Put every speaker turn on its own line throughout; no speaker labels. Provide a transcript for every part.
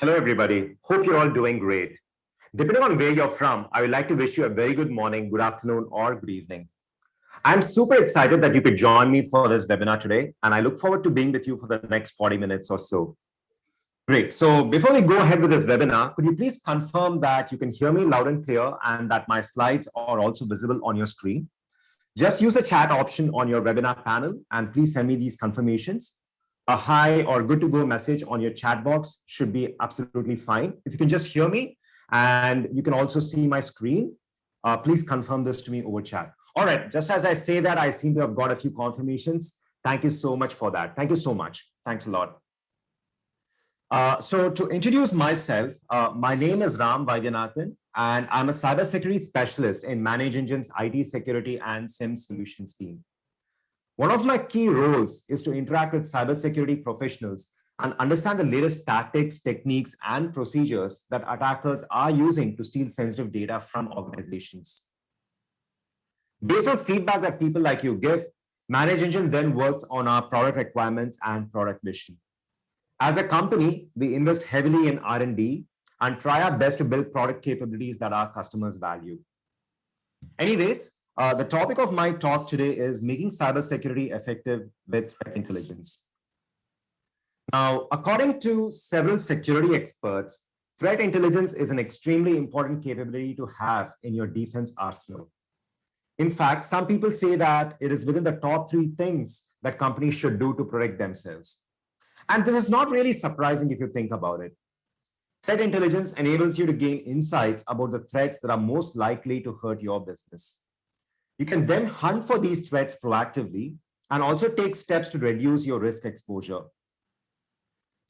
Hello, everybody. Hope you're all doing great. Depending on where you're from, I would like to wish you a very good morning, good afternoon, or good evening. I'm super excited that you could join me for this webinar today, and I look forward to being with you for the next 40 minutes or so. Great. So before we go ahead with this webinar, could you please confirm that you can hear me loud and clear and that my slides are also visible on your screen? Just use the chat option on your webinar panel and please send me these confirmations. A hi or good to go message on your chat box should be absolutely fine. If you can just hear me and you can also see my screen, please confirm this to me over chat. All right, just as I say that, I seem to have got a few confirmations. Thank you so much for that. Thank you so much. Thanks a lot. So to introduce myself, my name is Ram Vaidyanathan, and I'm a cybersecurity specialist in ManageEngine's IT security and SIM solutions team. One of my key roles is to interact with cybersecurity professionals and understand the latest tactics, techniques, and procedures that attackers are using to steal sensitive data from organizations. Based on feedback that people like you give, ManageEngine then works on our product requirements and product vision. As a company, we invest heavily in R&D and try our best to build product capabilities that our customers value. Anyways, the topic of my talk today is making cybersecurity effective with threat intelligence. Now, according to several security experts, threat intelligence is an extremely important capability to have in your defense arsenal. In fact, some people say that it is within the top 3 things that companies should do to protect themselves. And this is not really surprising if you think about it. Threat intelligence enables you to gain insights about the threats that are most likely to hurt your business. You can then hunt for these threats proactively and also take steps to reduce your risk exposure.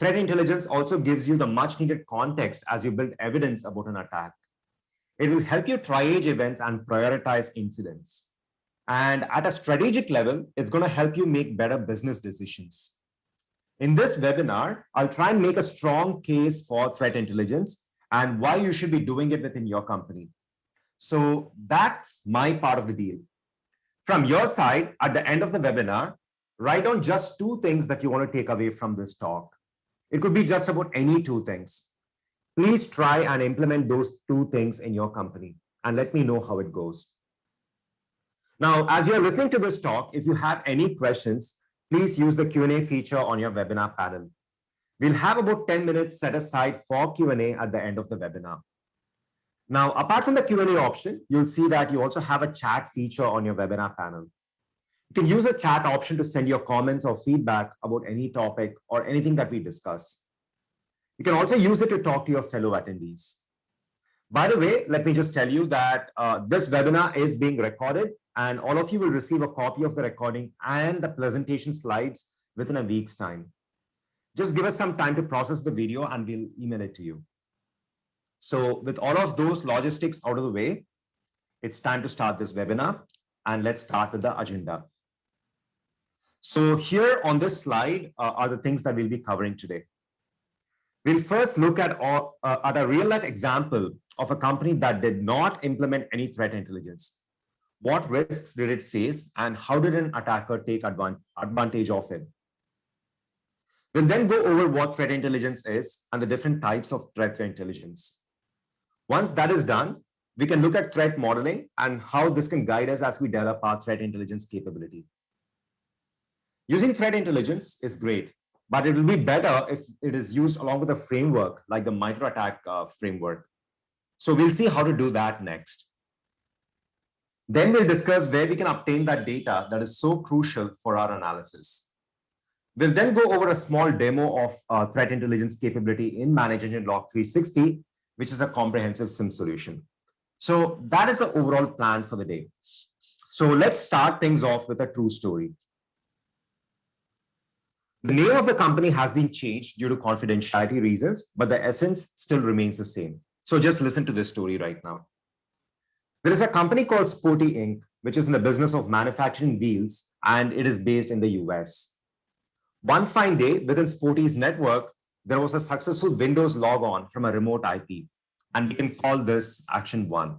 Threat intelligence also gives you the much needed context as you build evidence about an attack. It will help you triage events and prioritize incidents. And at a strategic level, it's going to help you make better business decisions. In this webinar, I'll try and make a strong case for threat intelligence and why you should be doing it within your company. So that's my part of the deal. From your side, at the end of the webinar, write down just 2 things that you want to take away from this talk. It could be just about any 2 things. Please try and implement those 2 things in your company and let me know how it goes. Now, as you're listening to this talk, if you have any questions, please use the Q&A feature on your webinar panel. We'll have about 10 minutes set aside for Q&A at the end of the webinar. Now, apart from the Q&A option, you'll see that you also have a chat feature on your webinar panel. You can use the chat option to send your comments or feedback about any topic or anything that we discuss. You can also use it to talk to your fellow attendees. By the way, let me just tell you that this webinar is being recorded and all of you will receive a copy of the recording and the presentation slides within a week's time. Just give us some time to process the video and we'll email it to you. So with all of those logistics out of the way, it's time to start this webinar and let's start with the agenda. So here on this slide are the things that we'll be covering today. We'll first look at a real-life example of a company that did not implement any threat intelligence. What risks did it face, and how did an attacker take advantage of it? We'll then go over what threat intelligence is and the different types of threat intelligence. Once that is done, we can look at threat modeling and how this can guide us as we develop our threat intelligence capability. Using threat intelligence is great, but it will be better if it is used along with a framework like the MITRE-ATT&CK framework. So we'll see how to do that next. Then we'll discuss where we can obtain that data that is so crucial for our analysis. We'll then go over a small demo of threat intelligence capability in ManageEngine Log 360, which is a comprehensive SIM solution. So that is the overall plan for the day. So let's start things off with a true story. The name of the company has been changed due to confidentiality reasons, but the essence still remains the same. So just listen to this story right now. There is a company called Sporty Inc., which is in the business of manufacturing wheels, and it is based in the US. One fine day, within Sporty's network, there was a successful Windows logon from a remote IP, and we can call this Action 1.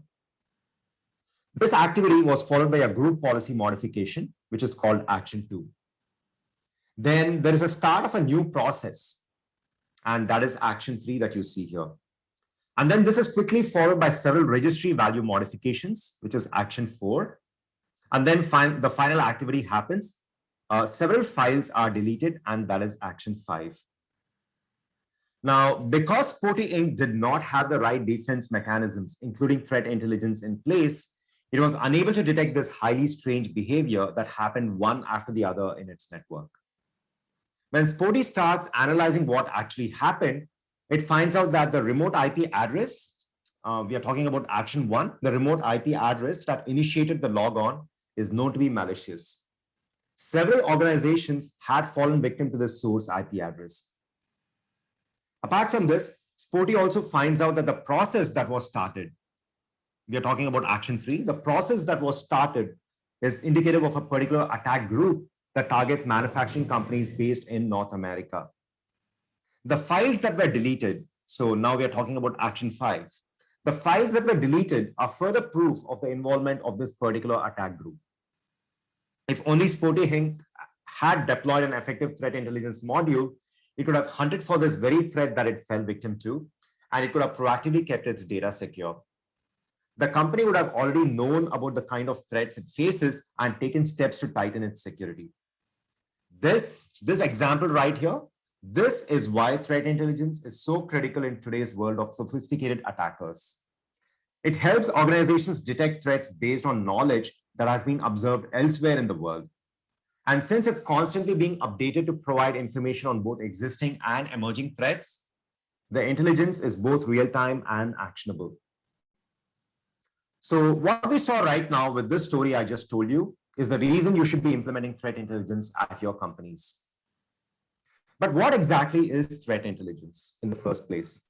This activity was followed by a group policy modification, which is called Action 2. Then there is a start of a new process. And that is action 3 that you see here. And then this is quickly followed by several registry value modifications, which is action 4. And then the final activity happens. Several files are deleted, and that is action 5. Now, because Sporty Inc. did not have the right defense mechanisms, including threat intelligence in place, it was unable to detect this highly strange behavior that happened one after the other in its network. When Sporty starts analyzing what actually happened, it finds out that the remote IP address, we are talking about action 1, the remote IP address that initiated the logon is known to be malicious. Several organizations had fallen victim to this source IP address. Apart from this, Sporty also finds out that the process that was started, we are talking about action 3, the process that was started is indicative of a particular attack group that targets manufacturing companies based in North America. The files that were deleted, so now we are talking about action 5, the files that were deleted are further proof of the involvement of this particular attack group. If only Sporty Inc. had deployed an effective threat intelligence module, it could have hunted for this very threat that it fell victim to, and it could have proactively kept its data secure. The company would have already known about the kind of threats it faces and taken steps to tighten its security. This example right here, this is why threat intelligence is so critical in today's world of sophisticated attackers. It helps organizations detect threats based on knowledge that has been observed elsewhere in the world. And since it's constantly being updated to provide information on both existing and emerging threats, the intelligence is both real-time and actionable. So what we saw right now with this story I just told you is the reason you should be implementing threat intelligence at your companies. But what exactly is threat intelligence in the first place?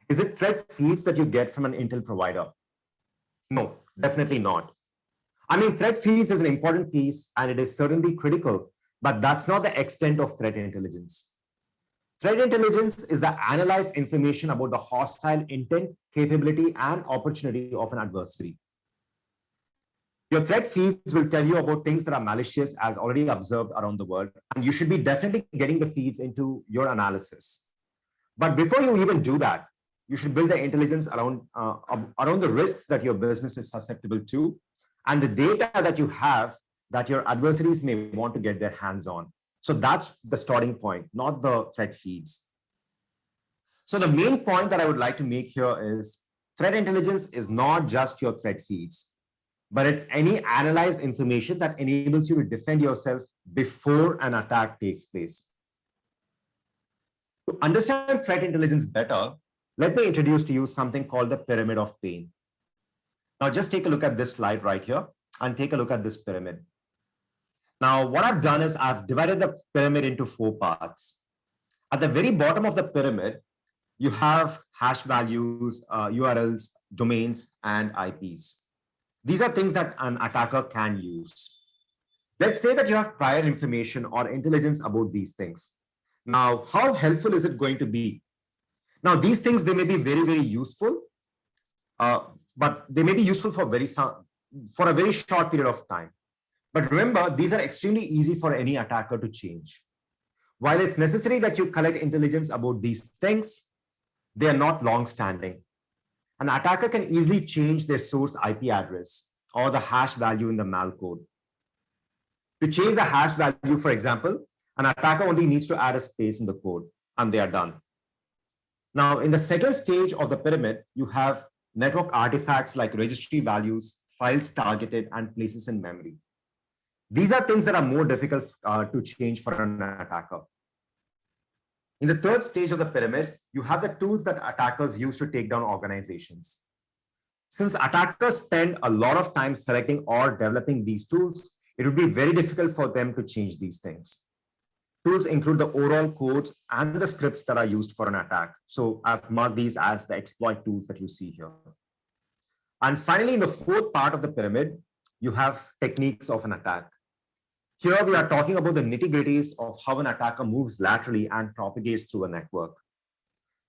Is it threat feeds that you get from an intel provider? No, definitely not. I mean, threat feeds is an important piece and it is certainly critical, but that's not the extent of threat intelligence. Threat intelligence is the analyzed information about the hostile intent, capability, and opportunity of an adversary. Your threat feeds will tell you about things that are malicious as already observed around the world, and you should be definitely getting the feeds into your analysis. But before you even do that, you should build the intelligence around the risks that your business is susceptible to, and the data that you have that your adversaries may want to get their hands on. So that's the starting point, not the threat feeds. So the main point that I would like to make here is threat intelligence is not just your threat feeds, but it's any analyzed information that enables you to defend yourself before an attack takes place. To understand threat intelligence better, let me introduce to you something called the pyramid of pain. Now, just take a look at this slide right here and take a look at this pyramid. Now, what I've done is I've divided the pyramid into 4 parts. At the very bottom of the pyramid, you have hash values, URLs, domains, and IPs. These are things that an attacker can use. Let's say that you have prior information or intelligence about these things. Now, how helpful is it going to be? Now, these things, they may be very, very useful, but they may be useful for a very short period of time. But remember, these are extremely easy for any attacker to change. While it's necessary that you collect intelligence about these things, they are not long-standing. An attacker can easily change their source IP address or the hash value in the malcode. To change the hash value, for example, an attacker only needs to add a space in the code, and they are done. Now, in the second stage of the pyramid, you have network artifacts like registry values, files targeted, and places in memory. These are things that are more difficult to change for an attacker. In the third stage of the pyramid, you have the tools that attackers use to take down organizations. Since attackers spend a lot of time selecting or developing these tools, it would be very difficult for them to change these things. Tools include the overall codes and the scripts that are used for an attack. So I've marked these as the exploit tools that you see here. And finally, in the fourth part of the pyramid, you have techniques of an attack. Here we are talking about the nitty-gritties of how an attacker moves laterally and propagates through a network.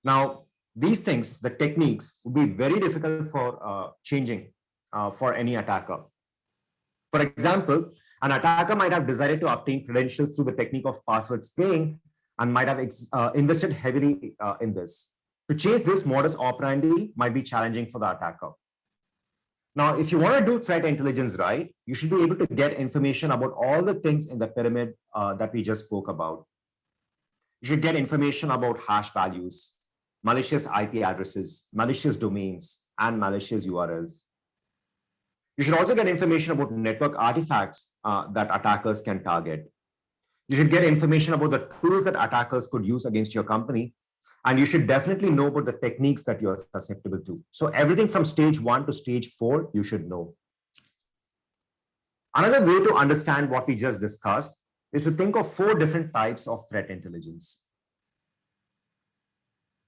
Now, these things, the techniques, would be very difficult for changing for any attacker. For example, an attacker might have decided to obtain credentials through the technique of password spraying, and might have invested heavily in this. To change this modus operandi might be challenging for the attacker. Now, if you want to do threat intelligence right, you should be able to get information about all the things in the pyramid that we just spoke about. You should get information about hash values, malicious IP addresses, malicious domains, and malicious URLs. You should also get information about network artifacts that attackers can target. You should get information about the tools that attackers could use against your company. And you should definitely know about the techniques that you're susceptible to. So everything from stage 1 to stage 4, you should know. Another way to understand what we just discussed is to think of 4 different types of threat intelligence.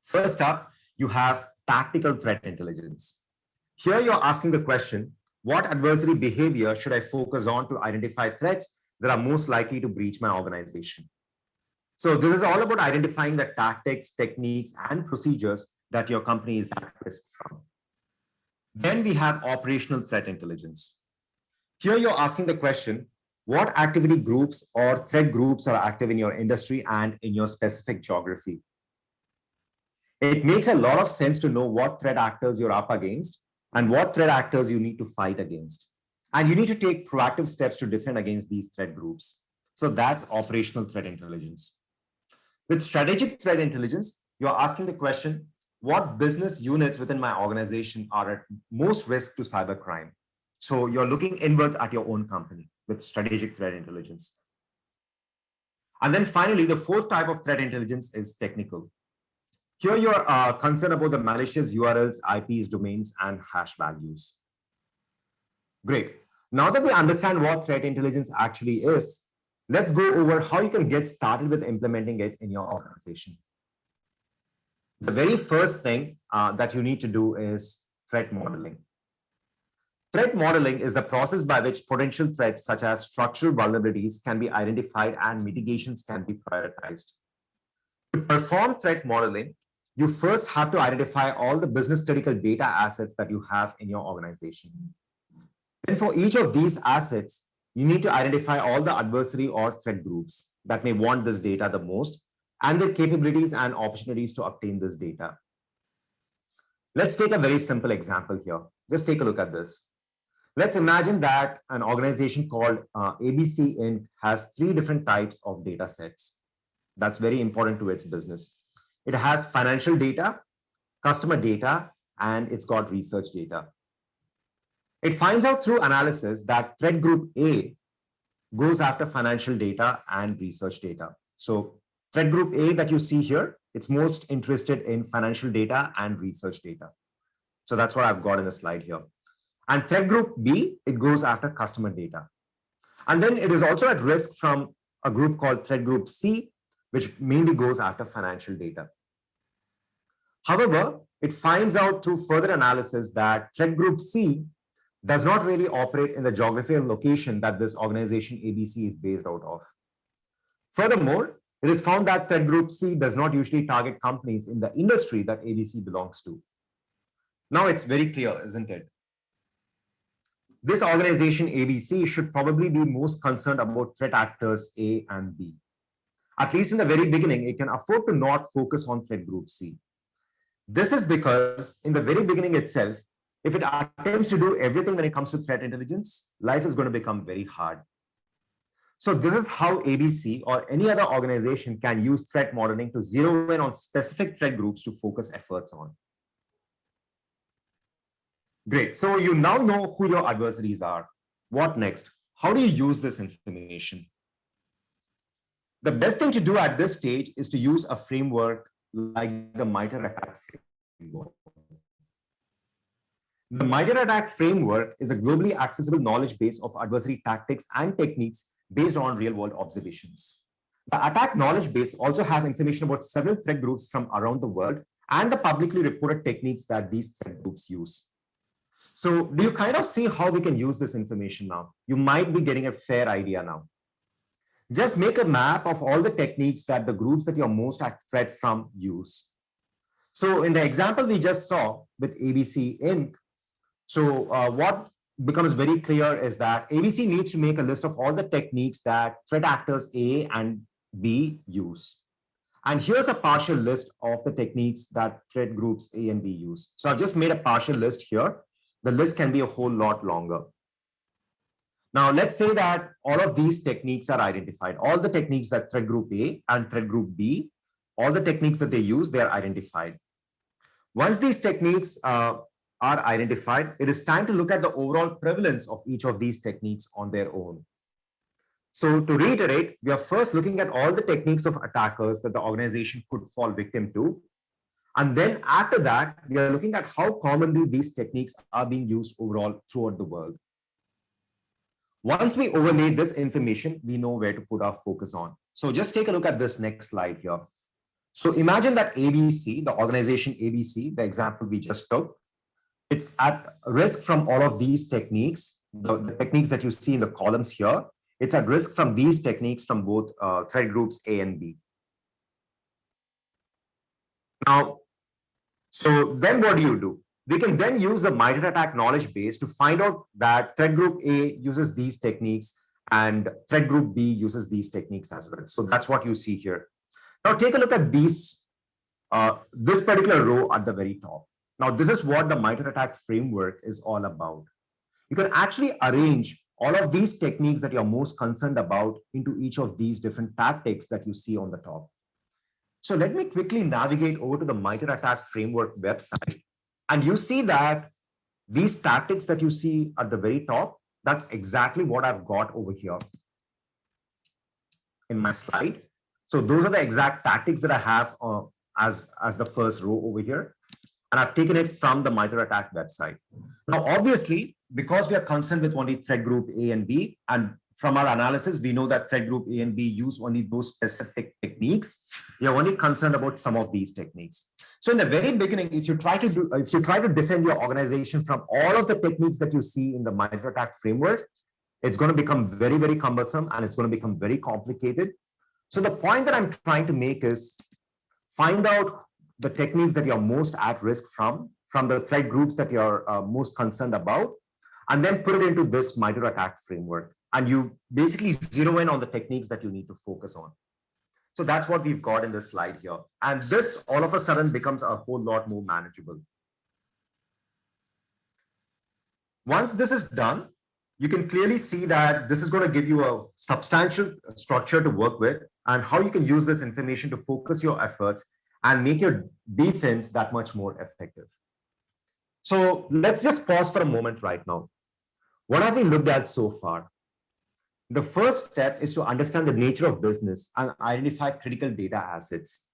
First up, you have tactical threat intelligence. Here you're asking the question, what adversary behavior should I focus on to identify threats that are most likely to breach my organization? So this is all about identifying the tactics, techniques, and procedures that your company is at risk from. Then we have operational threat intelligence. Here you're asking the question, what activity groups or threat groups are active in your industry and in your specific geography? It makes a lot of sense to know what threat actors you're up against and what threat actors you need to fight against. And you need to take proactive steps to defend against these threat groups. So that's operational threat intelligence. With strategic threat intelligence, you're asking the question, what business units within my organization are at most risk to cybercrime? So you're looking inwards at your own company with strategic threat intelligence. And then finally, the 4th type of threat intelligence is technical. Here you're concerned about the malicious URLs, IPs, domains, and hash values. Great. Now that we understand what threat intelligence actually is, let's go over how you can get started with implementing it in your organization. The very first thing that you need to do is threat modeling. Threat modeling is the process by which potential threats such as structural vulnerabilities can be identified and mitigations can be prioritized. To perform threat modeling, you first have to identify all the business critical data assets that you have in your organization. Then for each of these assets, you need to identify all the adversary or threat groups that may want this data the most and their capabilities and opportunities to obtain this data. Let's take a very simple example here. Just take a look at this. Let's imagine that an organization called ABC Inc. has 3 different types of data sets. That's very important to its business. It has financial data, customer data, and it's got research data. It finds out through analysis that threat group A goes after financial data and research data. So threat group A that you see here, it's most interested in financial data and research data. So that's what I've got in the slide here. And threat group B, it goes after customer data. And then it is also at risk from a group called threat group C, which mainly goes after financial data. However, it finds out through further analysis that threat group C does not really operate in the geography and location that this organization ABC is based out of. Furthermore, it is found that threat group C does not usually target companies in the industry that ABC belongs to. Now it's very clear, isn't it? This organization ABC should probably be most concerned about threat actors A and B. At least in the very beginning, it can afford to not focus on threat group C. This is because in the very beginning itself, if it attempts to do everything when it comes to threat intelligence, life is going to become very hard. So this is how ABC or any other organization can use threat modeling to zero in on specific threat groups to focus efforts on. Great. So you now know who your adversaries are. What next? How do you use this information? The best thing to do at this stage is to use a framework like the MITRE ATT&CK framework. The MITRE ATT&CK framework is a globally accessible knowledge base of adversary tactics and techniques based on real-world observations. The attack knowledge base also has information about several threat groups from around the world and the publicly reported techniques that these threat groups use. So do you kind of see how we can use this information now? You might be getting a fair idea now. Just make a map of all the techniques that the groups that you're most at threat from use. So in the example we just saw with ABC Inc., so what becomes very clear is that ABC needs to make a list of all the techniques that threat actors A and B use. And here's a partial list of the techniques that threat groups A and B use. So I've just made a partial list here. The list can be a whole lot longer. Now, let's say that all of these techniques are identified. All the techniques that threat group A and threat group B, all the techniques that they use, they are identified. Once these techniques are identified, it is time to look at the overall prevalence of each of these techniques on their own. So to reiterate, we are first looking at all the techniques of attackers that the organization could fall victim to. And then after that, we are looking at how commonly these techniques are being used overall throughout the world. Once we overlay this information, we know where to put our focus on. So just take a look at this next slide here. So imagine that ABC, the organization ABC, the example we just took, it's at risk from all of these techniques, the techniques that you see in the columns here. It's at risk from these techniques from both threat groups A and B. Now, so then what do? We can then use the MITRE ATT&CK knowledge base to find out that threat group A uses these techniques and threat group B uses these techniques as well. So that's what you see here. Now take a look at these, this particular row at the very top. Now this is what the MITRE ATT&CK framework is all about. You can actually arrange all of these techniques that you're most concerned about into each of these different tactics that you see on the top. So let me quickly navigate over to the MITRE ATT&CK framework website. And you see that these tactics that you see at the very top, that's exactly what I've got over here in my slide. So those are the exact tactics that I have as the first row over here. And I've taken it from the MITRE ATT&CK website. Now, obviously, because we are concerned with only threat group A and B, and from our analysis, we know that threat group A and B use only those specific techniques. We are only concerned about some of these techniques. So in the very beginning, if you try to defend your organization from all of the techniques that you see in the MITRE ATT&CK framework, it's going to become very, very cumbersome and it's going to become very complicated. So the point that I'm trying to make is find out the techniques that you're most at risk from the threat groups that you're most concerned about, and then put it into this MITRE ATT&CK framework. And you basically zero in on the techniques that you need to focus on. So that's what we've got in this slide here. And this all of a sudden becomes a whole lot more manageable. Once this is done, you can clearly see that this is going to give you a substantial structure to work with and how you can use this information to focus your efforts and make your defense that much more effective. So let's just pause for a moment right now. What have we looked at so far? The first step is to understand the nature of business and identify critical data assets.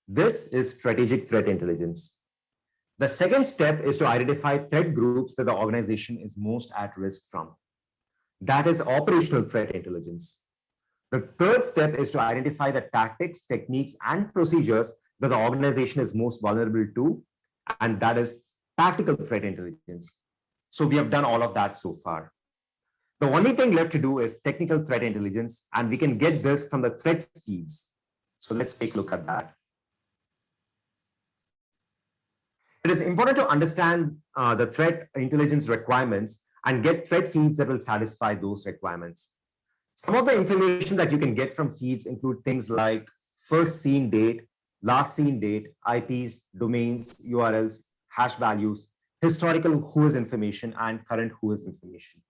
This is strategic threat intelligence. The second step is to identify threat groups that the organization is most at risk from. That is operational threat intelligence. The third step is to identify the tactics, techniques, and procedures that the organization is most vulnerable to, and that is tactical threat intelligence. So we have done all of that so far. The only thing left to do is technical threat intelligence, and we can get this from the threat feeds. So let's take a look at that. It is important to understand the threat intelligence requirements and get threat feeds that will satisfy those requirements. Some of the information that you can get from feeds include things like first seen date, last seen date, IPs, domains, URLs, hash values, historical whois information, and current whois information.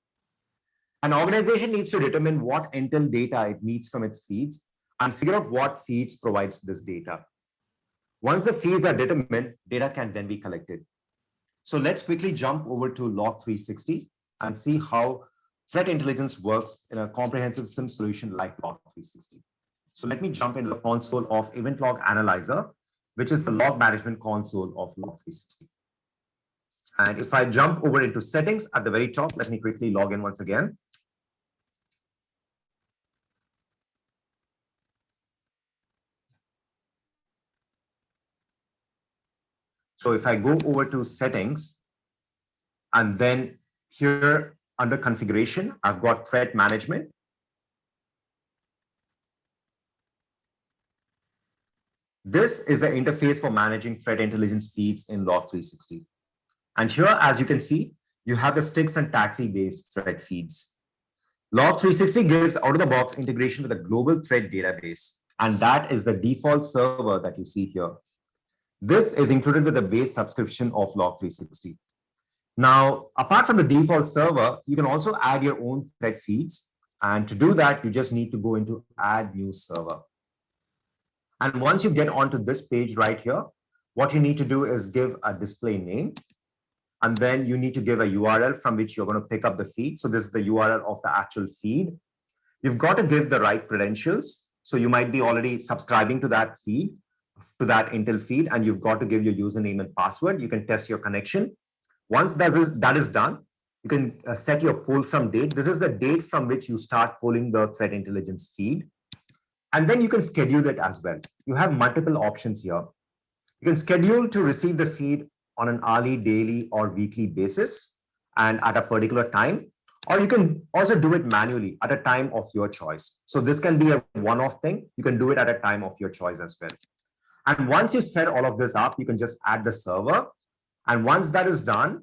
An organization needs to determine what intel data it needs from its feeds and figure out what feeds provides this data. Once the feeds are determined, data can then be collected. So let's quickly jump over to Log360 and see how threat intelligence works in a comprehensive SIEM solution like Log360. So let me jump into the console of Event Log Analyzer, which is the log management console of Log360. And if I jump over into settings at the very top, let me quickly log in once again. So if I go over to settings, and then here under configuration, I've got threat management. This is the interface for managing threat intelligence feeds in Log360. And here, as you can see, you have the STIX and TAXII-based threat feeds. Log360 gives out-of-the-box integration with a global threat database. And that is the default server that you see here. This is included with the base subscription of Log360. Now, apart from the default server, you can also add your own thread feeds. And to do that, you just need to go into add new server. And once you get onto this page right here, what you need to do is give a display name. And then you need to give a URL from which you're going to pick up the feed. So this is the URL of the actual feed. You've got to give the right credentials. So you might be already subscribing to that feed, to that Intel feed, and you've got to give your username and password. You can test your connection. Once that is done, you can set your poll from date. This is the date from which you start polling the threat intelligence feed. And then you can schedule it as well. You have multiple options here. You can schedule to receive the feed on an hourly, daily, or weekly basis and at a particular time. Or you can also do it manually at a time of your choice. So this can be a one-off thing. You can do it at a time of your choice as well. And once you set all of this up, you can just add the server. And once that is done,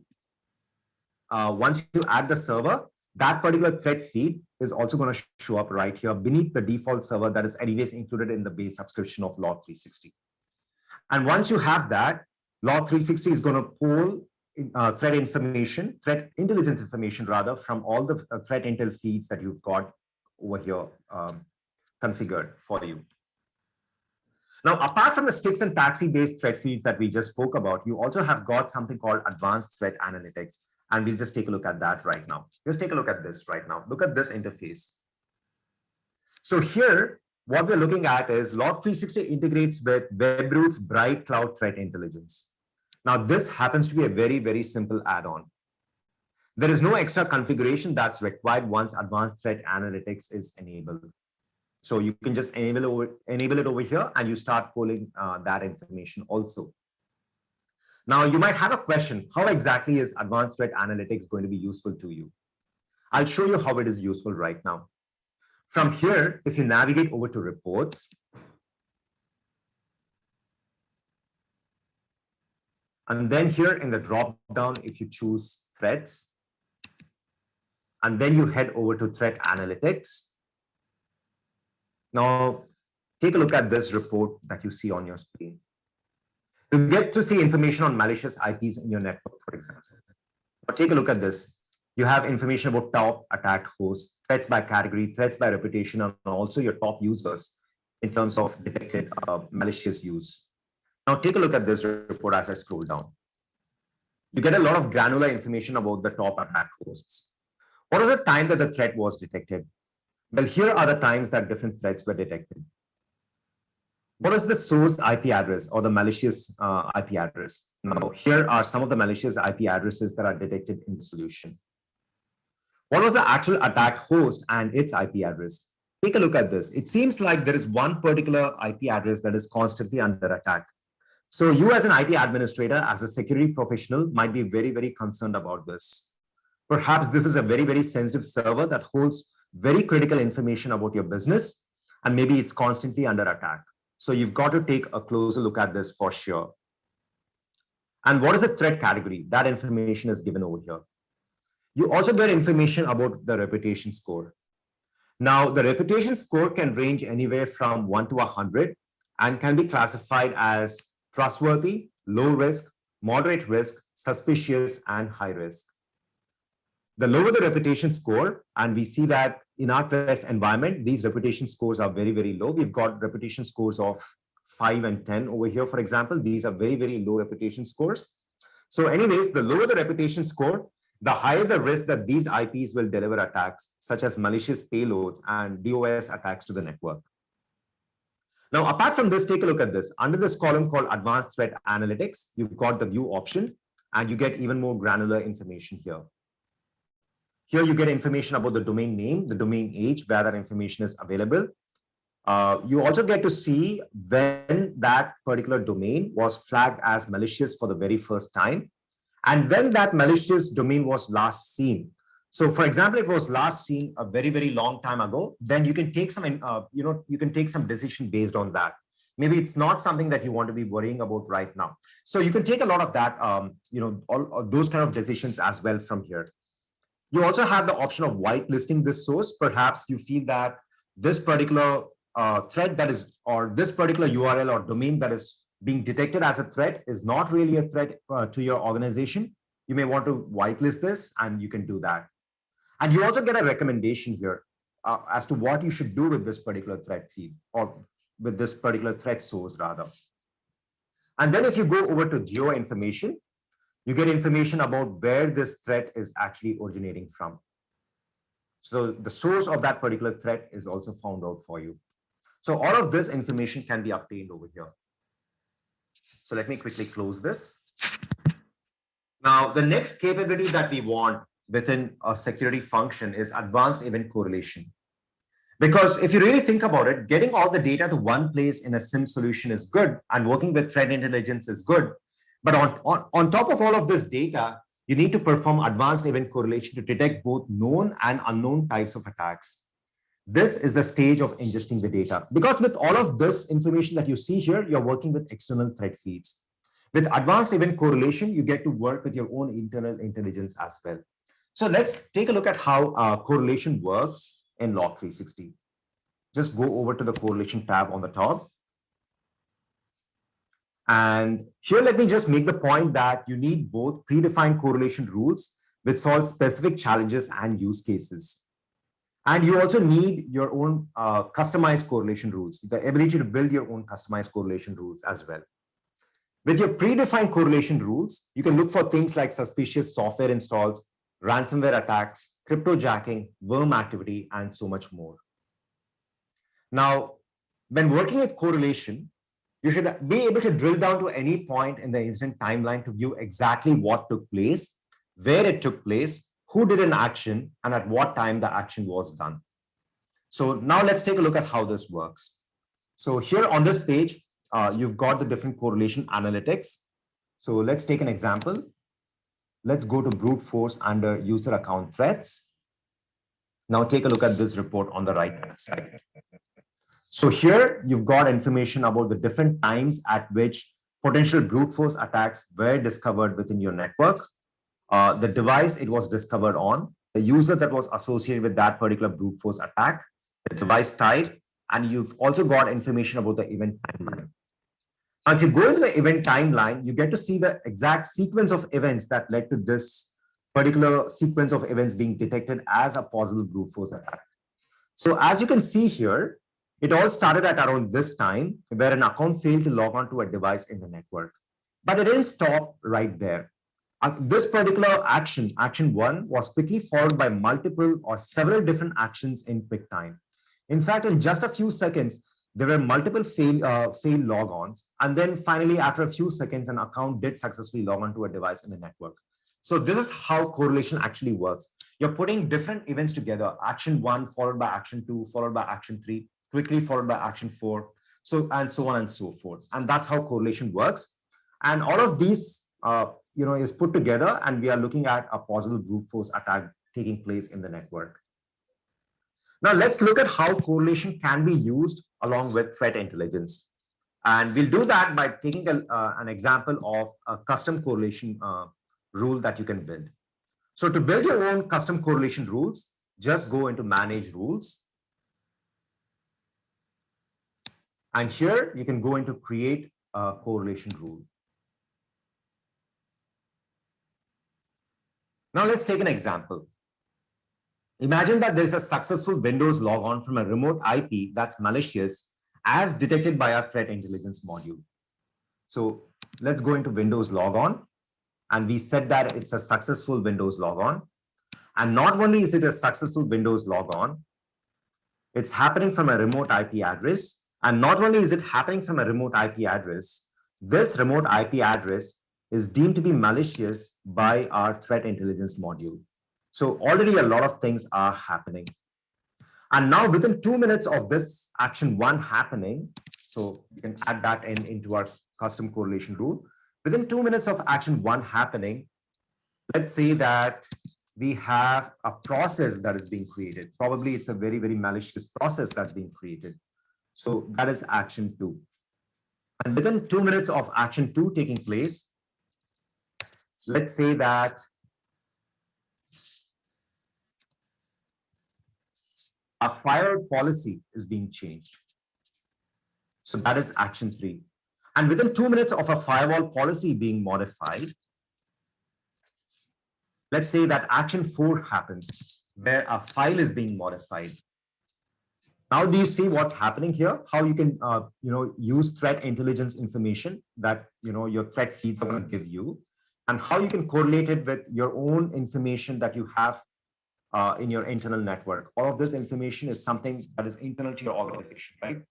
once you add the server, that particular thread feed is also going to show up right here beneath the default server that is anyways included in the base subscription of Log360. And once you have that, Log360 is going to pull threat information, threat intelligence information rather, from all the threat intel feeds that you've got over here configured for you. Now, apart from the Stix and Taxi-based threat feeds that we just spoke about, you also have got something called advanced threat analytics. And we'll just take a look at that right now. Just take a look at this right now. Look at this interface. So here, what we're looking at is Log360 integrates with Webroot's Bright Cloud Threat Intelligence. Now, this happens to be a very, very simple add-on. There is no extra configuration that's required once advanced threat analytics is enabled. So you can just enable it over here and you start pulling that information also. Now, you might have a question, how exactly is advanced threat analytics going to be useful to you? I'll show you how it is useful right now. From here, if you navigate over to reports, and then here in the drop down, if you choose threats, and then you head over to threat analytics. Now, take a look at this report that you see on your screen. You get to see information on malicious IPs in your network, for example. But take a look at this. You have information about top attacked hosts, threats by category, threats by reputation, and also your top users in terms of detected malicious use. Now, take a look at this report as I scroll down. You get a lot of granular information about the top attacked hosts. What was the time that the threat was detected? Well, here are the times that different threats were detected. What is the source IP address or the malicious IP address? Now, here are some of the malicious IP addresses that are detected in the solution. What was the actual attack host and its IP address? Take a look at this. It seems like there is one particular IP address that is constantly under attack. So you as an IT administrator, as a security professional, might be very, very concerned about this. Perhaps this is a very, very sensitive server that holds very critical information about your business, and maybe it's constantly under attack. So you've got to take a closer look at this for sure. And what is the threat category? That information is given over here. You also get information about the reputation score. Now, the reputation score can range anywhere from 1 to 100 and can be classified as trustworthy, low risk, moderate risk, suspicious, and high risk. The lower the reputation score, and we see that in our test environment, these reputation scores are very, very low. We've got reputation scores of 5 and 10 over here, for example. These are very, very low reputation scores. So anyways, the lower the reputation score, the higher the risk that these IPs will deliver attacks, such as malicious payloads and DOS attacks to the network. Now, apart from this, take a look at this. Under this column called Advanced Threat Analytics, you've got the view option, and you get even more granular information here. Here you get information about the domain name, the domain age, where that information is available. You also get to see when that particular domain was flagged as malicious for the very first time, and when that malicious domain was last seen. So, for example, if it was last seen a very, very long time ago, then you can take some, you can take some decision based on that. Maybe it's not something that you want to be worrying about right now. So you can take a lot of that, all those kind of decisions as well from here. You also have the option of whitelisting this source. Perhaps you feel that this particular threat that is, or this particular URL or domain that is being detected as a threat is not really a threat to your organization, you may want to whitelist this, and you can do that. And you also get a recommendation here as to what you should do with this particular threat feed, or with this particular threat source rather. And then if you go over to geo information, you get information about where this threat is actually originating from. So the source of that particular threat is also found out for you. So all of this information can be obtained over here. So let me quickly close this. Now, the next capability that we want within a security function is advanced event correlation. Because if you really think about it, getting all the data to one place in a SIEM solution is good, and working with threat intelligence is good. But on top of all of this data, you need to perform advanced event correlation to detect both known and unknown types of attacks. This is the stage of ingesting the data. Because with all of this information that you see here, you're working with external threat feeds. With advanced event correlation, you get to work with your own internal intelligence as well. So let's take a look at how correlation works in Log360. Just go over to the correlation tab on the top. And here, let me just make the point that you need both predefined correlation rules which solve specific challenges and use cases. And you also need your own customized correlation rules, the ability to build your own customized correlation rules as well. With your predefined correlation rules, you can look for things like suspicious software installs, ransomware attacks, cryptojacking, worm activity, and so much more. Now, when working with correlation, you should be able to drill down to any point in the incident timeline to view exactly what took place, where it took place, who did an action, and at what time the action was done. So now let's take a look at how this works. So here on this page, you've got the different correlation analytics. So let's take an example. Let's go to brute force under user account threats. Now take a look at this report on the right-hand side. So here you've got information about the different times at which potential brute force attacks were discovered within your network, the device it was discovered on, the user that was associated with that particular brute force attack, the device type, and you've also got information about the event timeline. Now, if you go into the event timeline, you get to see the exact sequence of events that led to this particular sequence of events being detected as a possible brute force attack. So as you can see here, it all started at around this time where an account failed to log on to a device in the network. But it didn't stop right there. This particular action, action one, was quickly followed by multiple or several different actions in quick time. In fact, in just a few seconds, there were multiple failed logons. And then finally, after a few seconds, an account did successfully log on to a device in the network. So this is how correlation actually works. You're putting different events together, action one followed by action two, followed by action three, quickly followed by action four, and so on and so forth. And that's how correlation works. And all of these is put together, and we are looking at a possible brute force attack taking place in the network. Now let's look at how correlation can be used along with threat intelligence. And we'll do that by taking an example of a custom correlation rule that you can build. So to build your own custom correlation rules, just go into manage rules. And here you can go into create a correlation rule. Now let's take an example. Imagine that there's a successful Windows logon from a remote IP that's malicious as detected by our threat intelligence module. So let's go into Windows logon, and we said that it's a successful Windows logon. And not only is it a successful Windows logon, it's happening from a remote IP address. And not only is it happening from a remote IP address, this remote IP address is deemed to be malicious by our threat intelligence module. So already a lot of things are happening. And now within 2 minutes of this action one happening, so you can add that into our custom correlation rule. Within 2 minutes of action one happening, let's say that we have a process that is being created. Probably it's a very, very malicious process that's being created. So that is action two. And within 2 minutes of action two taking place, let's say that a firewall policy is being changed. So that is action 3. And within 2 minutes of a firewall policy being modified, let's say that action 4 happens, where a file is being modified. Now, do you see what's happening here? How you can, use threat intelligence information that, your threat feeds are going to give you, and how you can correlate it with your own information that you have in your internal network. All of this information is something that is internal to your organization, right?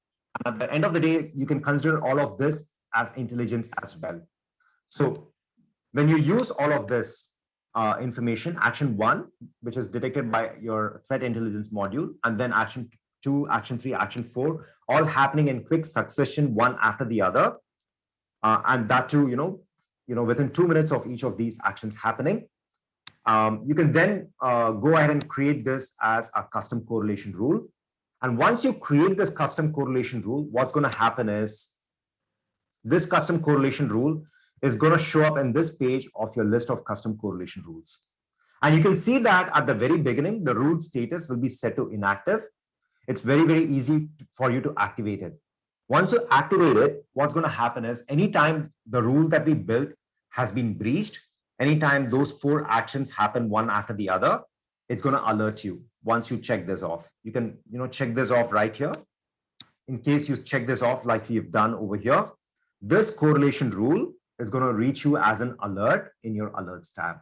And at the end of the day, you can consider all of this as intelligence as well. So when you use all of this information, action 1, which is detected by your threat intelligence module, and then action 2, action 3, action 4, all happening in quick succession, one after the other, and that too, within 2 minutes of each of these actions happening. You can then go ahead and create this as a custom correlation rule. And once you create this custom correlation rule, what's going to happen is this custom correlation rule is going to show up in this page of your list of custom correlation rules. And you can see that at the very beginning, the rule status will be set to inactive. It's very, very easy for you to activate it. Once you activate it, what's going to happen is anytime the rule that we built has been breached, anytime those 4 actions happen one after the other, it's going to alert you once you check this off. You can, check this off right here. In case you check this off like you've done over here, this correlation rule is going to reach you as an alert in your alerts tab.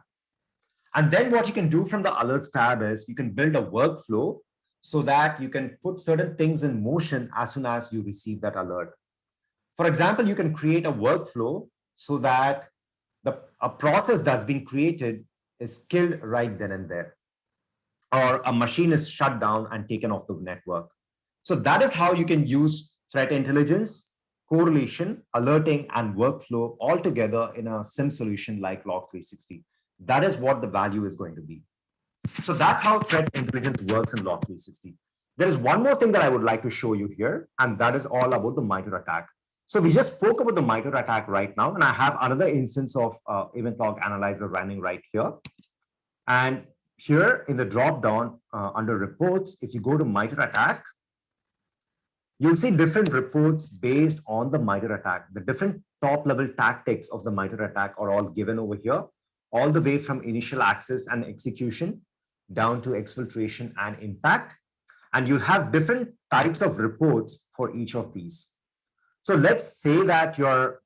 And then what you can do from the alerts tab is you can build a workflow so that you can put certain things in motion as soon as you receive that alert. For example, you can create a workflow so that a process that's been created is killed right then and there, or a machine is shut down and taken off the network. So that is how you can use threat intelligence, correlation, alerting, and workflow all together in a SIEM solution like Log360. That is what the value is going to be. So that's how threat intelligence works in Log360. There is one more thing that I would like to show you here, and that is all about the MITRE ATT&CK. So we just spoke about the MITRE ATT&CK right now, and I have another instance of Event Log Analyzer running right here. And here in the drop down under reports, if you go to MITRE ATT&CK, you'll see different reports based on the MITRE ATT&CK. The different top level tactics of the MITRE ATT&CK are all given over here, all the way from initial access and execution down to exfiltration and impact. And you have different types of reports for each of these. So let's say that you're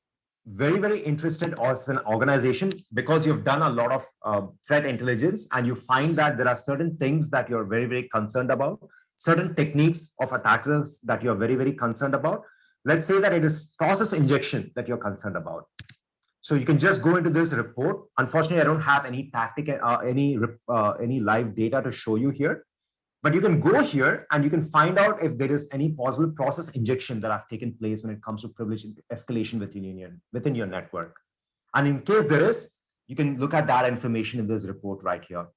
very, very interested as an organization because you've done a lot of threat intelligence and you find that there are certain things that you're very, very concerned about, certain techniques of attackers that you're very, very concerned about. Let's say that it is process injection that you're concerned about. So you can just go into this report. Unfortunately, I don't have any tactic, any live data to show you here. But you can go here and you can find out if there is any possible process injection that have taken place when it comes to privilege escalation within your network. And in case there is, you can look at that information in this report right here.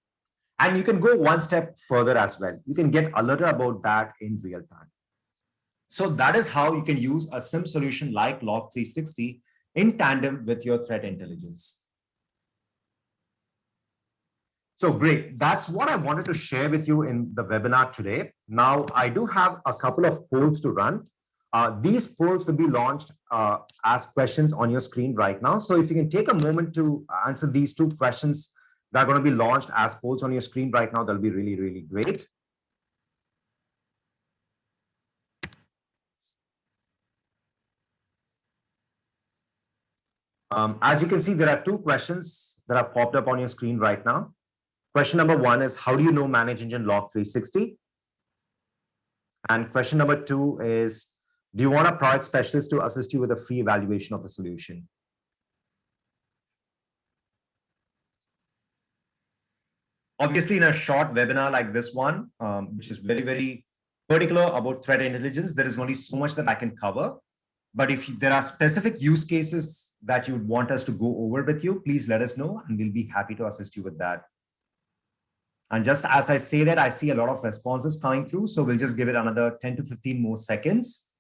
And you can go one step further as well. You can get alerted about that in real time. So that is how you can use a SIEM solution like Log360 in tandem with your threat intelligence. So great. That's what I wanted to share with you in the webinar today. Now, I do have a couple of polls to run. These polls will be launched as questions on your screen right now. So if you can take a moment to answer these 2 questions that are going to be launched as polls on your screen right now, that'll be really, really great. As you can see, there are 2 questions that have popped up on your screen right now. Question number 1 is, how do you know Manage Engine Log360? And question number 2 is, do you want a product specialist to assist you with a free evaluation of the solution? Obviously, in a short webinar like this one, which is very, very particular about threat intelligence, there is only so much that I can cover. But if there are specific use cases that you would want us to go over with you, please let us know and we'll be happy to assist you with that. And just as I say that, I see a lot of responses coming through. So we'll just give it another 10 to 15 more seconds.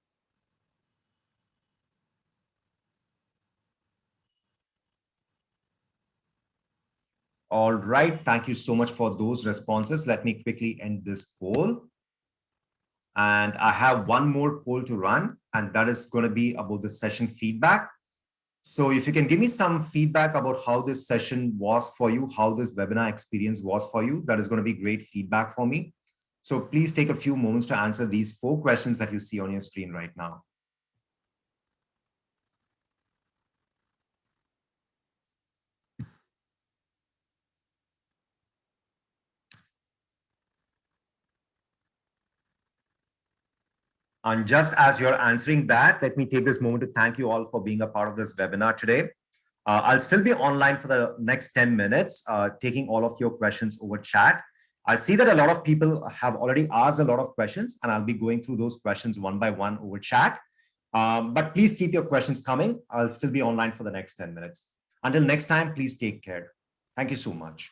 All right. Thank you so much for those responses. Let me quickly end this poll. And I have one more poll to run, and that is going to be about the session feedback. So if you can give me some feedback about how this session was for you, how this webinar experience was for you, that is going to be great feedback for me. So please take a few moments to answer these 4 questions that you see on your screen right now. And just as you're answering that, let me take this moment to thank you all for being a part of this webinar today. I'll still be online for the next 10 minutes, taking all of your questions over chat. I see that a lot of people have already asked a lot of questions, and I'll be going through those questions one by one over chat. But please keep your questions coming. I'll still be online for the next 10 minutes. Until next time, please take care. Thank you so much.